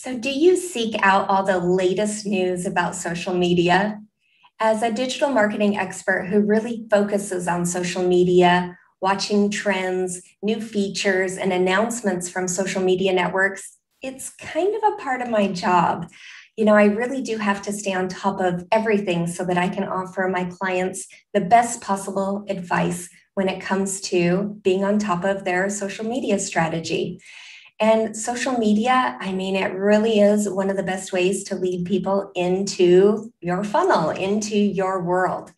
So, do you seek out all the latest news about social media? As a digital marketing expert who really focuses on social media, watching trends, new features, and announcements from social media networks, it's kind of a part of my job. I really do have to stay on top of everything so that I can offer my clients the best possible advice when it comes to being on top of their social media strategy. And social media, I mean, it really is one of the best ways to lead people into your funnel, into your world.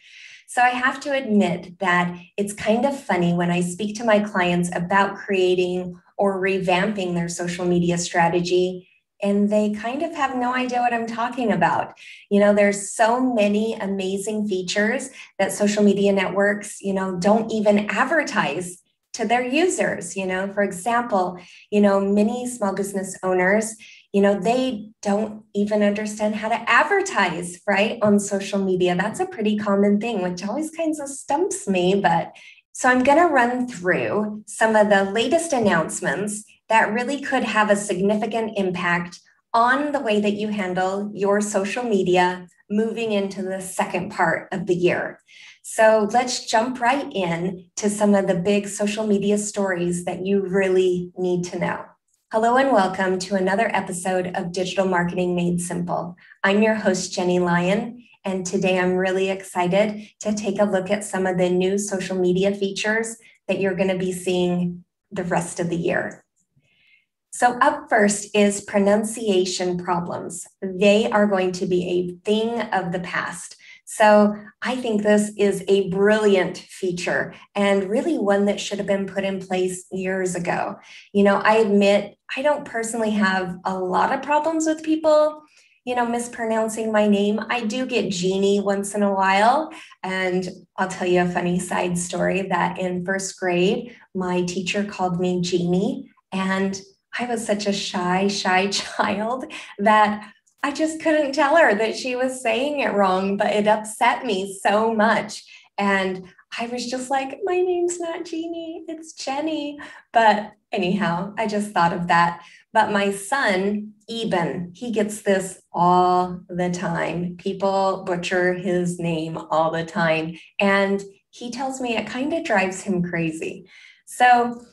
So I have to admit that it's kind of funny when I speak to my clients about creating or revamping their social media strategy, and they kind of have no idea what I'm talking about. There's so many amazing features that social media networks, don't even advertise to their users. For example, many small business owners, they don't even understand how to advertise, right, on social media. That's a pretty common thing, which always kind of stumps me. But so I'm going to run through some of the latest announcements that really could have a significant impact on the way that you handle your social media moving into the second part of the year. So let's jump right in to some of the big social media stories that you really need to know. Hello and welcome to another episode of Digital Marketing Made Simple. I'm your host, Jennie Lyon, and today I'm really excited to take a look at some of the new social media features that you're going to be seeing the rest of the year. So up first is pronunciation problems. They are going to be a thing of the past. So I think this is a brilliant feature and really one that should have been put in place years ago. I admit I don't personally have a lot of problems with people, mispronouncing my name. I do get Jennie once in a while. And I'll tell you a funny side story that in first grade, my teacher called me Jennie, and I was such a shy child that I just couldn't tell her that she was saying it wrong, but it upset me so much. And I was just like, my name's not Jennie, it's Jennie. But anyhow, I just thought of that. But my son, Eben, he gets this all the time. People butcher his name all the time. And he tells me it kind of drives him crazy. So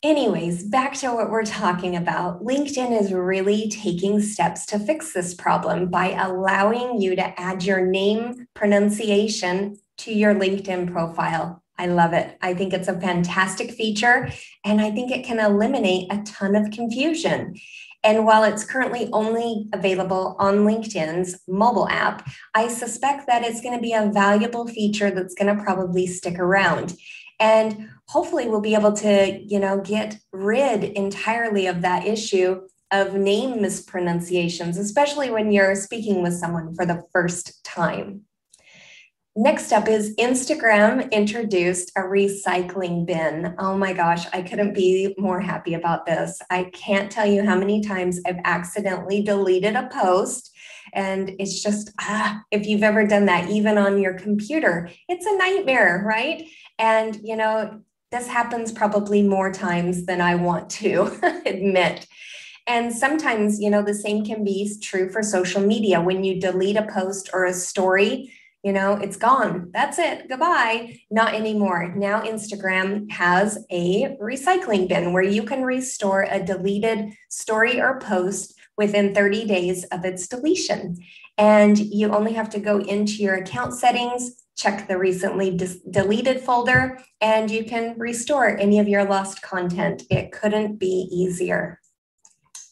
anyways, back to what we're talking about. LinkedIn is really taking steps to fix this problem by allowing you to add your name pronunciation to your LinkedIn profile. I love it. I think it's a fantastic feature, and I think it can eliminate a ton of confusion. And while it's currently only available on LinkedIn's mobile app, I suspect that it's going to be a valuable feature that's going to probably stick around. And hopefully we'll be able to, get rid entirely of that issue of name mispronunciations, especially when you're speaking with someone for the first time. Next up is Instagram introduced a recycling bin. Oh my gosh, I couldn't be more happy about this. I can't tell you how many times I've accidentally deleted a post. And it's just, if you've ever done that, even on your computer, it's a nightmare, right? And, this happens probably more times than I want to admit. And sometimes, the same can be true for social media. When you delete a post or a story, it's gone. That's it. Goodbye. Not anymore. Now Instagram has a recycling bin where you can restore a deleted story or post within 30 days of its deletion. And you only have to go into your account settings, check the recently deleted folder, and you can restore any of your lost content. It couldn't be easier.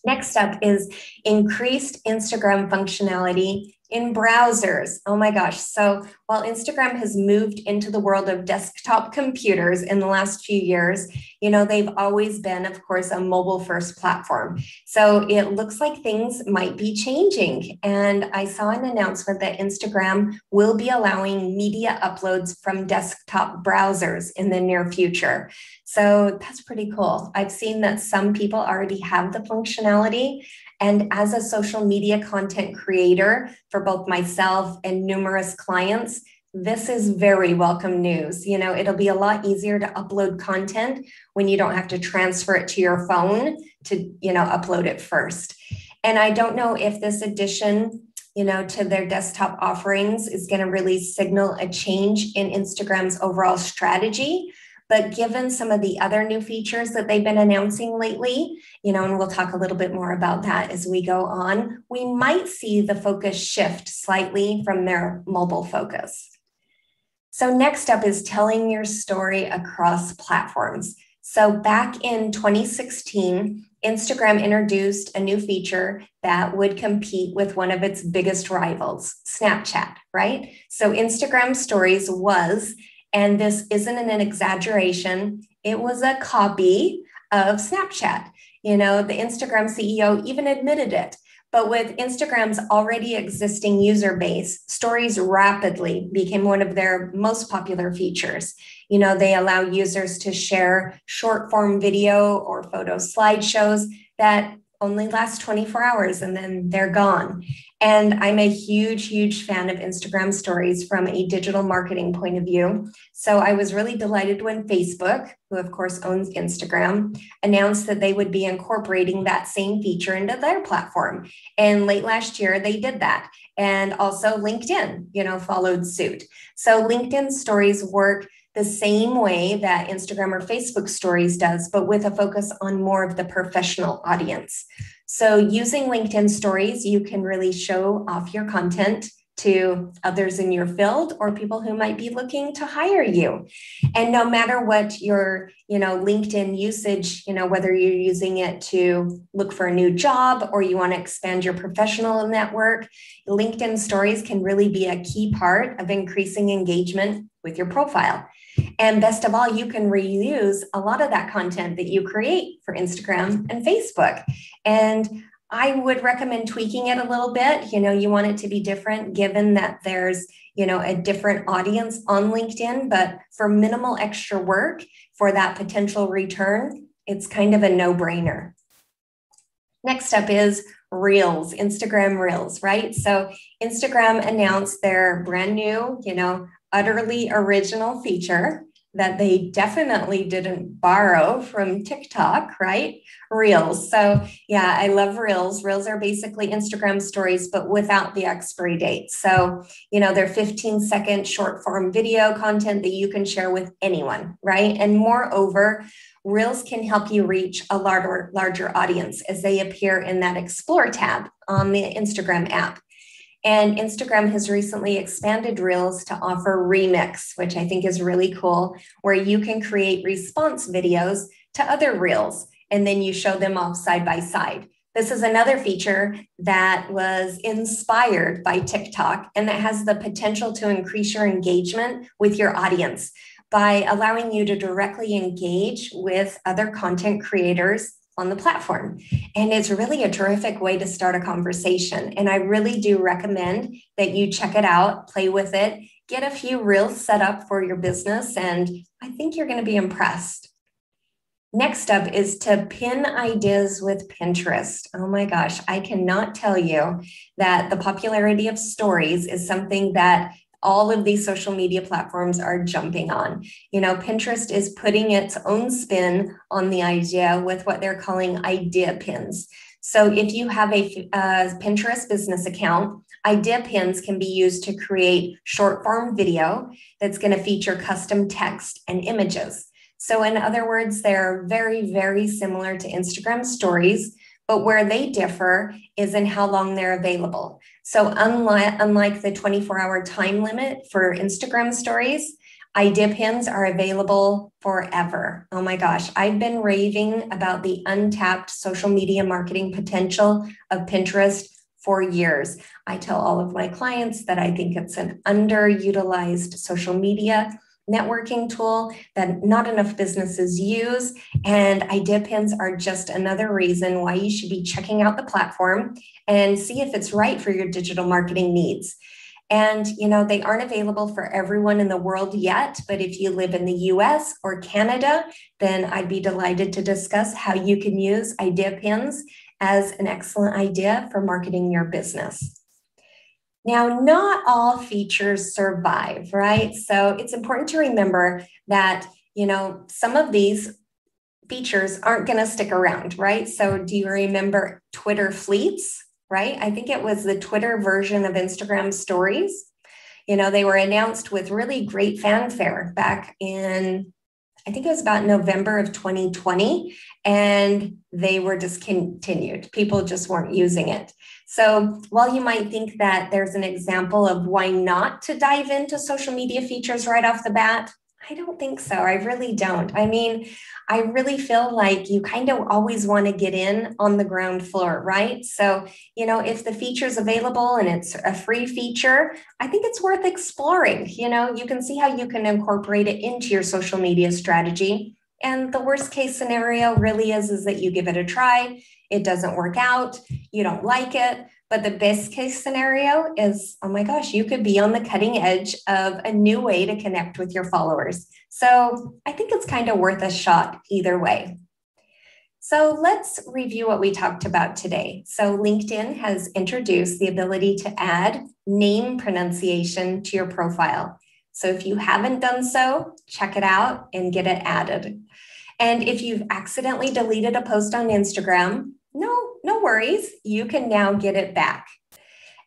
Next up is increased Instagram functionality in browsers. Oh my gosh. So while Instagram has moved into the world of desktop computers in the last few years, they've always been, of course, a mobile first platform. So it looks like things might be changing. And I saw an announcement that Instagram will be allowing media uploads from desktop browsers in the near future. So that's pretty cool. I've seen that some people already have the functionality. And as a social media content creator for both myself and numerous clients, this is very welcome news. It'll be a lot easier to upload content when you don't have to transfer it to your phone to, upload it first. And I don't know if this addition, to their desktop offerings is going to really signal a change in Instagram's overall strategy. But given some of the other new features that they've been announcing lately, and we'll talk a little bit more about that as we go on, we might see the focus shift slightly from their mobile focus. So next up is telling your story across platforms. So back in 2016, Instagram introduced a new feature that would compete with one of its biggest rivals, Snapchat, right? So Instagram Stories was, and this isn't an exaggeration, it was a copy of Snapchat. The Instagram CEO even admitted it. But with Instagram's already existing user base, stories rapidly became one of their most popular features. They allow users to share short form video or photo slideshows that only last 24 hours and then they're gone. And I'm a huge, huge fan of Instagram stories from a digital marketing point of view. So I was really delighted when Facebook, who of course owns Instagram, announced that they would be incorporating that same feature into their platform. And late last year, they did that. And also LinkedIn, followed suit. So LinkedIn stories work the same way that Instagram or Facebook stories does, but with a focus on more of the professional audience. So using LinkedIn stories, you can really show off your content to others in your field or people who might be looking to hire you. And no matter what your, LinkedIn usage, whether you're using it to look for a new job or you want to expand your professional network, LinkedIn stories can really be a key part of increasing engagement with your profile. And best of all, you can reuse a lot of that content that you create for Instagram and Facebook. And I would recommend tweaking it a little bit. You want it to be different given that there's, a different audience on LinkedIn, but for minimal extra work for that potential return, it's kind of a no-brainer. Next up is Reels, Instagram Reels, right? So Instagram announced their brand new, utterly original feature that they definitely didn't borrow from TikTok, right? Reels. So yeah, I love Reels. Reels are basically Instagram stories, but without the expiry date. So, they're 15-second short form video content that you can share with anyone, right? And moreover, Reels can help you reach a larger audience as they appear in that Explore tab on the Instagram app. And Instagram has recently expanded Reels to offer Remix, which I think is really cool, where you can create response videos to other Reels, and then you show them off side by side. This is another feature that was inspired by TikTok, and that has the potential to increase your engagement with your audience by allowing you to directly engage with other content creators on the platform. And it's really a terrific way to start a conversation. And I really do recommend that you check it out, play with it, get a few reels set up for your business, and I think you're going to be impressed. Next up is to pin ideas with Pinterest. Oh my gosh, I cannot tell you that the popularity of stories is something that all of these social media platforms are jumping on. Pinterest is putting its own spin on the idea with what they're calling idea pins. So if you have a Pinterest business account, idea pins can be used to create short form video that's going to feature custom text and images. So in other words, they're very, very similar to Instagram stories, but where they differ is in how long they're available. So unlike the 24-hour time limit for Instagram stories, idea pins are available forever. Oh my gosh, I've been raving about the untapped social media marketing potential of Pinterest for years. I tell all of my clients that I think it's an underutilized social media networking tool that not enough businesses use. And idea pins are just another reason why you should be checking out the platform and see if it's right for your digital marketing needs. And, they aren't available for everyone in the world yet, but if you live in the US or Canada, then I'd be delighted to discuss how you can use idea pins as an excellent idea for marketing your business. Now, not all features survive, right? So it's important to remember that, some of these features aren't going to stick around, right? So do you remember Twitter fleets, right? I think it was the Twitter version of Instagram stories. They were announced with really great fanfare back in, I think it was about November of 2020, and they were discontinued. People just weren't using it. So while you might think that there's an example of why not to dive into social media features right off the bat, I don't think so. I really don't. I mean, I really feel like you kind of always want to get in on the ground floor, right? So, if the feature is available and it's a free feature, I think it's worth exploring. You can see how you can incorporate it into your social media strategy. And the worst case scenario really is that you give it a try. It doesn't work out. You don't like it. But the best case scenario is, oh my gosh, you could be on the cutting edge of a new way to connect with your followers. So I think it's kind of worth a shot either way. So let's review what we talked about today. So LinkedIn has introduced the ability to add name pronunciation to your profile. So if you haven't done so, check it out and get it added. And if you've accidentally deleted a post on Instagram, no worries, you can now get it back.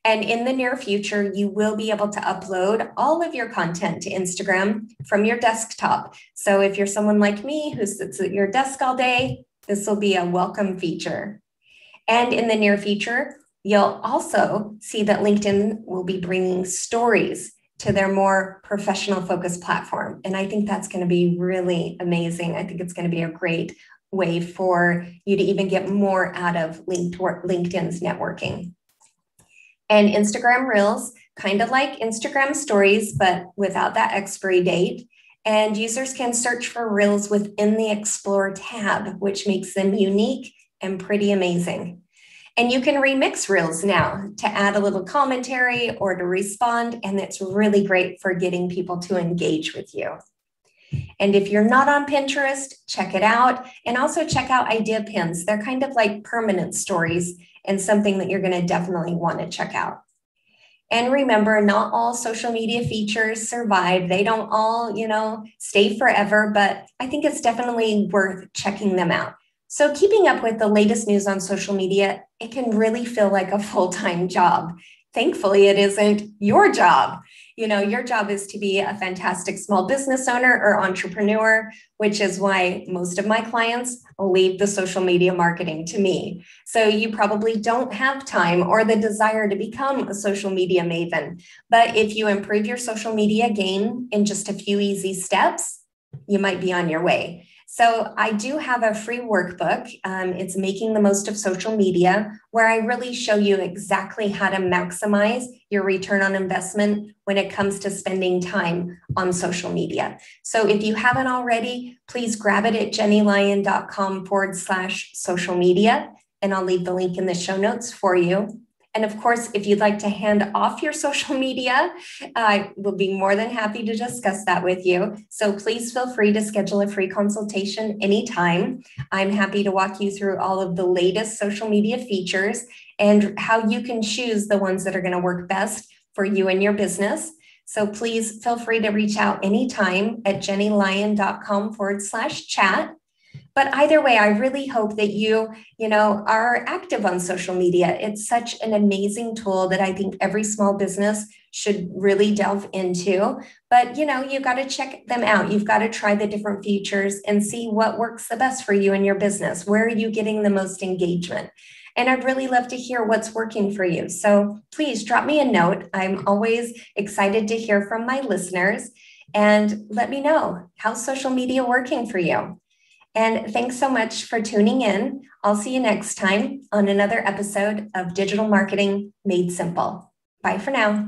And in the near future, you will be able to upload all of your content to Instagram from your desktop. So if you're someone like me who sits at your desk all day, this will be a welcome feature. And in the near future, you'll also see that LinkedIn will be bringing stories to their more professional focused platform. And I think that's going to be really amazing. I think it's going to be a great way for you to even get more out of LinkedIn's networking. And Instagram Reels, kind of like Instagram Stories, but without that expiry date. And users can search for Reels within the Explore tab, which makes them unique and pretty amazing. And you can remix Reels now to add a little commentary or to respond, and it's really great for getting people to engage with you. And if you're not on Pinterest, check it out. And also check out idea pins. They're kind of like permanent stories and something that you're going to definitely want to check out. And remember, not all social media features survive. They don't all, stay forever, but I think it's definitely worth checking them out. So keeping up with the latest news on social media, it can really feel like a full-time job. Thankfully, it isn't your job. Your job is to be a fantastic small business owner or entrepreneur, which is why most of my clients leave the social media marketing to me. So you probably don't have time or the desire to become a social media maven. But if you improve your social media game in just a few easy steps, you might be on your way. So I do have a free workbook. It's Making the Most of Social Media, where I really show you exactly how to maximize your return on investment when it comes to spending time on social media. So if you haven't already, please grab it at jennylyon.com/social media, and I'll leave the link in the show notes for you. And of course, if you'd like to hand off your social media, I will be more than happy to discuss that with you. So please feel free to schedule a free consultation anytime. I'm happy to walk you through all of the latest social media features and how you can choose the ones that are going to work best for you and your business. So please feel free to reach out anytime at jennylyon.com/chat. But either way, I really hope that you are active on social media. It's such an amazing tool that I think every small business should really delve into. But, you got to check them out. You've got to try the different features and see what works the best for you and your business. Where are you getting the most engagement? And I'd really love to hear what's working for you. So please drop me a note. I'm always excited to hear from my listeners, and let me know, how's social media working for you? And thanks so much for tuning in. I'll see you next time on another episode of Digital Marketing Made Simple. Bye for now.